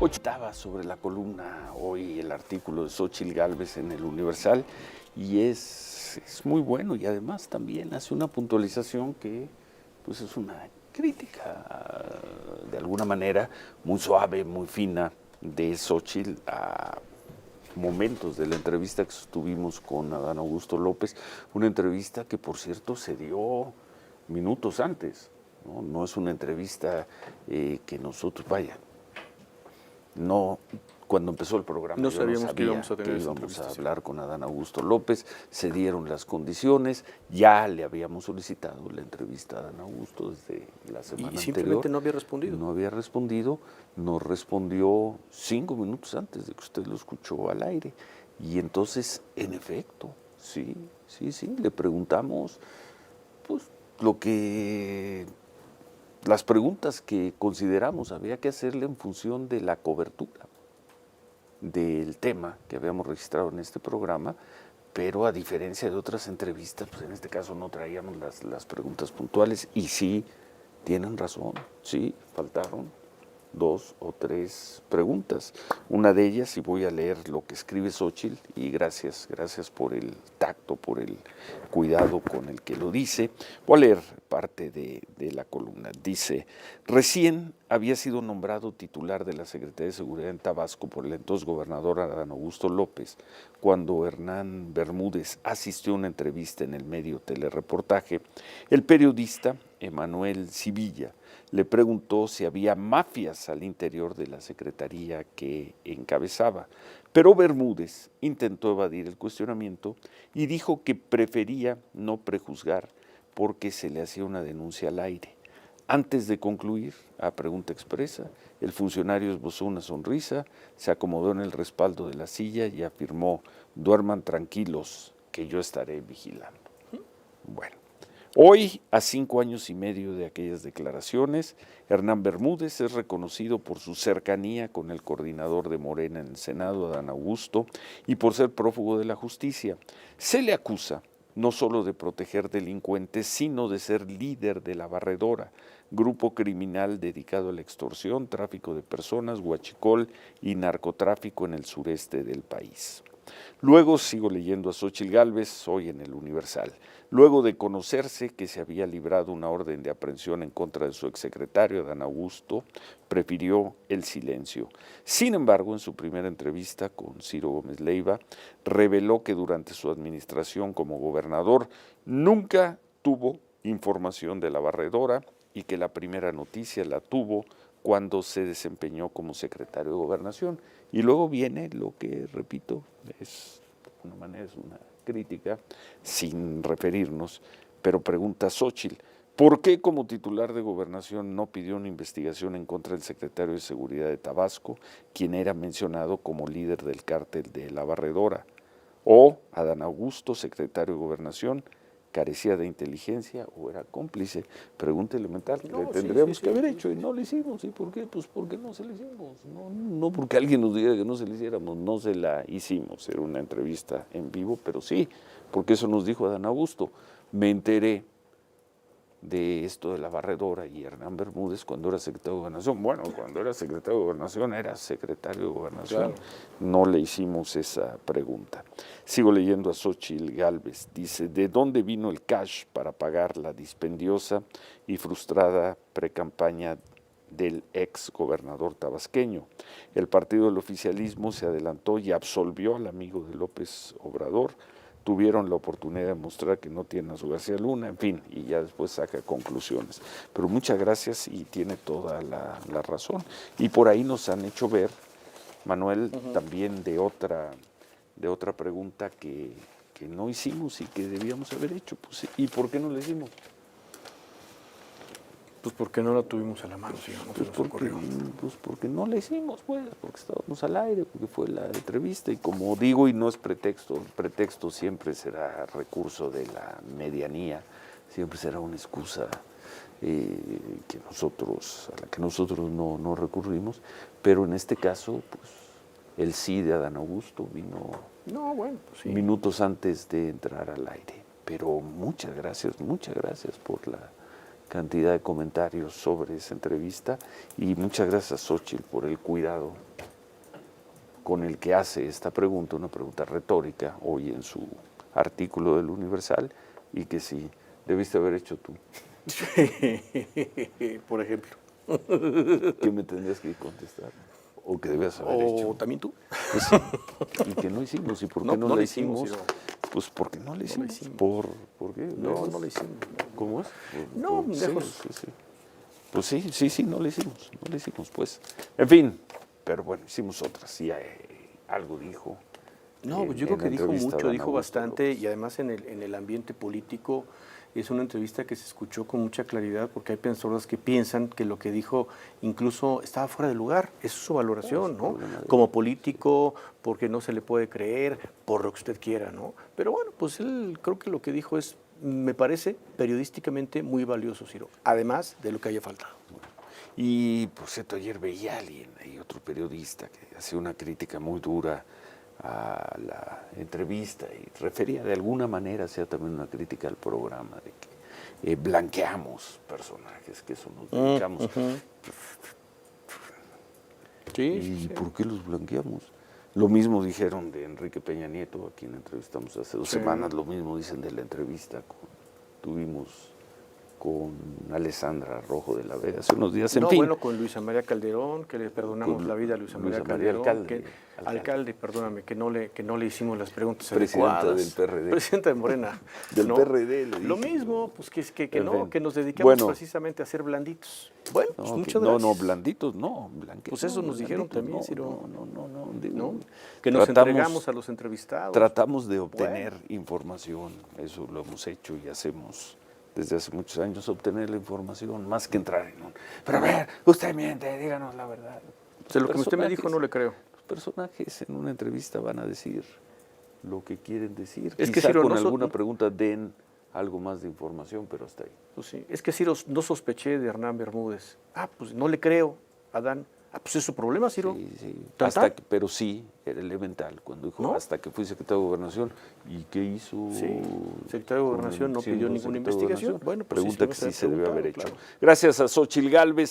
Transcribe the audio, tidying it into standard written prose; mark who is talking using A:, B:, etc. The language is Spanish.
A: Hoy estaba sobre la columna hoy el artículo de Xóchitl Gálvez en el Universal y es muy bueno, y además también hace una puntualización que pues es una crítica de alguna manera muy suave, muy fina de Xóchitl a momentos de la entrevista que tuvimos con Adán Augusto López, una entrevista que por cierto se dio minutos antes, no es una entrevista que nosotros, vaya, no, cuando empezó el programa
B: No
A: yo no
B: sabíamos que
A: sabía
B: íbamos a tener
A: que
B: esa
A: íbamos a
B: entrevista,
A: hablar con Adán Augusto López, se dieron las condiciones, ya le habíamos solicitado la entrevista a Adán Augusto desde la semana
B: y
A: anterior.
B: simplemente no había respondido.
A: No había respondido, nos respondió 5 minutos antes de que usted lo escuchó al aire. Y entonces, en efecto, sí, le preguntamos pues lo que las preguntas que consideramos había que hacerle en función de la cobertura del tema que habíamos registrado en este programa, pero a diferencia de otras entrevistas, pues en este caso no traíamos las preguntas puntuales y sí, tienen razón, sí, faltaron 2 o 3 preguntas. Una de ellas, y voy a leer lo que escribe Xóchitl, y gracias por el tacto, por el cuidado con el que lo dice. Voy a leer parte de la columna. Dice: recién había sido nombrado titular de la Secretaría de Seguridad en Tabasco por el entonces gobernador Adán Augusto López, cuando Hernán Bermúdez asistió a una entrevista en el medio Telereportaje. El periodista Emanuel Civilla le preguntó si había mafias al interior de la secretaría que encabezaba, pero Bermúdez intentó evadir el cuestionamiento y dijo que prefería no prejuzgar porque se le hacía una denuncia al aire. Antes de concluir, a pregunta expresa, el funcionario esbozó una sonrisa, se acomodó en el respaldo de la silla y afirmó: duerman tranquilos, que yo estaré vigilando. Bueno. Hoy, a 5 años y medio de aquellas declaraciones, Hernán Bermúdez es reconocido por su cercanía con el coordinador de Morena en el Senado, Adán Augusto, y por ser prófugo de la justicia. Se le acusa no solo de proteger delincuentes, sino de ser líder de La Barredora, grupo criminal dedicado a la extorsión, tráfico de personas, huachicol y narcotráfico en el sureste del país. Luego sigo leyendo a Xóchitl Gálvez, hoy en el Universal. Luego de conocerse que se había librado una orden de aprehensión en contra de su exsecretario, Adán Augusto, prefirió el silencio. Sin embargo, en su primera entrevista con Ciro Gómez Leiva, reveló que durante su administración como gobernador nunca tuvo información de La Barredora y que la primera noticia la tuvo cuando se desempeñó como secretario de Gobernación. Y luego viene lo que, repito, es de alguna manera es una crítica, sin referirnos, pero pregunta Xóchitl: ¿por qué como titular de Gobernación no pidió una investigación en contra del secretario de Seguridad de Tabasco, quien era mencionado como líder del cártel de La Barredora? O Adán Augusto, secretario de Gobernación, carecía de inteligencia o era cómplice. Pregunta elemental que le tendríamos que haber hecho y no lo hicimos. ¿Y por qué? Pues porque no se la hicimos. No porque alguien nos diga que no se la hiciéramos, no se la hicimos. Era una entrevista en vivo, pero sí, porque eso nos dijo Adán Augusto. Me enteré de esto de La Barredora y Hernán Bermúdez cuando era secretario de Gobernación. Bueno, cuando era secretario de Gobernación era secretario de Gobernación. Claro. No le hicimos esa pregunta. Sigo leyendo a Xóchitl Gálvez. Dice: ¿de dónde vino el cash para pagar la dispendiosa y frustrada precampaña del ex gobernador tabasqueño? El partido del oficialismo se adelantó y absolvió al amigo de López Obrador. Tuvieron la oportunidad de mostrar que no tienen a su García Luna, en fin, y ya después saca conclusiones. Pero muchas gracias y tiene toda la razón. Y por ahí nos han hecho ver, Manuel, también de otra pregunta que no hicimos y que debíamos haber hecho. Pues, ¿y por qué no la hicimos?
B: Pues porque no la tuvimos a la mano, sí, no se nos ocurrió.
A: Pues porque no la hicimos, pues, porque estábamos al aire, porque fue la entrevista, y como digo, y no es pretexto, el pretexto siempre será recurso de la medianía, siempre será una excusa a la que nosotros no recurrimos, pero en este caso, pues, el sí de Adán Augusto vino minutos antes de entrar al aire. Pero muchas gracias por la cantidad de comentarios sobre esa entrevista y muchas gracias, Xóchitl, por el cuidado con el que hace esta pregunta, una pregunta retórica, hoy en su artículo del Universal, y que sí, debiste haber hecho tú.
B: Por ejemplo.
A: ¿Qué me tendrías que contestar? ¿O que debías haber hecho?
B: ¿O también tú?
A: Pues sí, y que no hicimos. ¿Y por qué no,
B: no
A: la
B: le hicimos,
A: hicimos? Pues porque no le hicimos.
B: hicimos.
A: ¿Por qué?
B: No, no lo hicimos.
A: ¿Cómo es?
B: No,
A: sí,
B: lejos.
A: sí. Pues sí, no le hicimos, pues. En fin, pero bueno, hicimos otras. Y algo dijo.
B: No, pues yo creo que dijo mucho, dijo bastante, y además en el ambiente político es una entrevista que se escuchó con mucha claridad, porque hay personas que piensan que lo que dijo incluso estaba fuera de lugar. Esa es su valoración, ¿no? Como político, porque no se le puede creer, por lo que usted quiera, ¿no? Pero bueno, pues él creo que lo que dijo es, me parece periodísticamente muy valioso, Ciro, además de lo que haya faltado.
A: Y por cierto, ayer veía a alguien, hay otro periodista que hacía una crítica muy dura a la entrevista y refería de alguna manera, hacía también una crítica al programa de que blanqueamos personajes, que eso nos dedicamos. ¿Y por qué los blanqueamos? Lo mismo dijeron de Enrique Peña Nieto, a quien entrevistamos hace 2 semanas, lo mismo dicen de la entrevista que tuvimos con Alessandra Rojo de la Vega hace unos días. En fin.
B: Bueno, con Luisa María Calderón, que le perdonamos la vida a Luisa María Calderón, alcalde, perdóname, que no le hicimos las preguntas adecuadas.
A: Presidenta del PRD.
B: Presidenta de Morena.
A: Del PRD, le dije.
B: Lo mismo, pues que nos dedicamos precisamente a ser blanditos. Bueno, pues muchas gracias.
A: No, blanditos, no, blanquitos.
B: Pues eso nos dijeron también, Ciro.
A: No.
B: Que nos entregamos a los entrevistados.
A: Tratamos de obtener información, eso lo hemos hecho y hacemos desde hace muchos años, obtener la información, más que entrar en un... Pero a ver, usted miente, díganos la verdad.
B: De lo que usted me dijo no le creo.
A: Los personajes en una entrevista van a decir lo que quieren decir.
B: Es
A: Quizá
B: que Ciro,
A: con alguna pregunta den algo más de información, pero hasta ahí.
B: Pues sí, es que Ciro, no sospeché de Hernán Bermúdez. Pues no le creo, Adán. Pues es su problema, Ciro.
A: Sí.
B: Pero
A: sí, era elemental. Cuando dijo,
B: ¿no?
A: Hasta que fui secretario de Gobernación, ¿y qué hizo?
B: Sí, secretario de Gobernación no pidió ninguna investigación. Bueno, pues
A: pregunta que sí se debe haber hecho.
B: Claro.
A: Gracias a Xóchitl Gálvez.